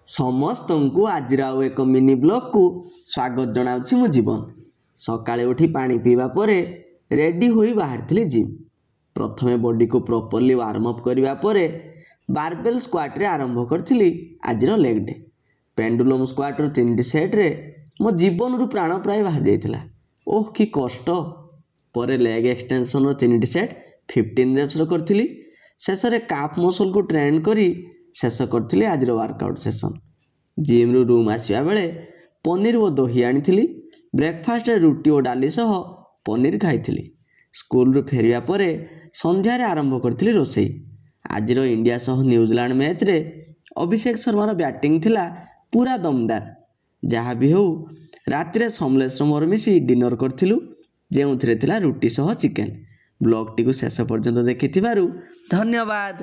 ସମସ୍ତଙ୍କୁ ଆଜିର ଆଉ ଏକ ମିନି ବ୍ଲଗକୁ ସ୍ୱାଗତ ଜଣାଉଛି ମୁଁ ଜୀବନ। ସକାଳେ ଉଠି ପାଣି ପିଇବା ପରେ ରେଡ଼ି ହୋଇ ବାହାରିଥିଲି ଜିମ୍। ପ୍ରଥମେ ବଡ଼ିକୁ ପ୍ରପରଲି ୱାର୍ମ ଅପ୍ କରିବା ପରେ ବାରବେଲ୍ ସ୍କ୍ୱାଟ୍ରେ ଆରମ୍ଭ କରିଥିଲି ଆଜିର ଲେଗ୍ ଡେ। ପେଣ୍ଡୁଲମ୍ ସ୍କ୍ୱାଟ୍ର 3ଟି ସେଟ୍ରେ ମୋ ଜୀବନରୁ ପ୍ରାଣ ପ୍ରାୟ ବାହାରି ଯାଇଥିଲା। ଓଃ କି କଷ୍ଟ! ପରେ ଲେଗ୍ ଏକ୍ସଟେନସନ୍ର 3ଟି ସେଟ୍ 15 ରେପ୍ସର କରିଥିଲି। ଶେଷରେ କାଫ୍ ମସଲ୍କୁ ଟ୍ରେନ୍ କରି ଶେଷ କରିଥିଲି ଆଜିର ୱାର୍କଆଉଟ୍ ସେସନ୍। ଜିମ୍ରୁ ରୁମ୍ ଆସିବା ବେଳେ ପନିର ଓ ଦହି ଆଣିଥିଲି। ବ୍ରେକଫାଷ୍ଟରେ ରୁଟି ଓ ଡାଲି ସହ ପନିର ଖାଇଥିଲି। ସ୍କୁଲରୁ ଫେରିବା ପରେ ସନ୍ଧ୍ୟାରେ ଆରମ୍ଭ କରିଥିଲି ରୋଷେଇ। ଆଜିର ଇଣ୍ଡିଆ ସହ ନ୍ୟୁଜିଲାଣ୍ଡ ମ୍ୟାଚ୍ରେ ଅଭିଷେକ ଶର୍ମାର ବ୍ୟାଟିଂ ଥିଲା ପୁରା ଦମଦାର। ଯାହା ବି ହେଉ ରାତିରେ ସମଲେଶର ମୋର ମିଶି ଡିନର କରିଥିଲୁ, ଯେଉଁଥିରେ ଥିଲା ରୁଟି ସହ ଚିକେନ୍। ବ୍ଲଗ୍ଟିକୁ ଶେଷ ପର୍ଯ୍ୟନ୍ତ ଦେଖିଥିବାରୁ ଧନ୍ୟବାଦ।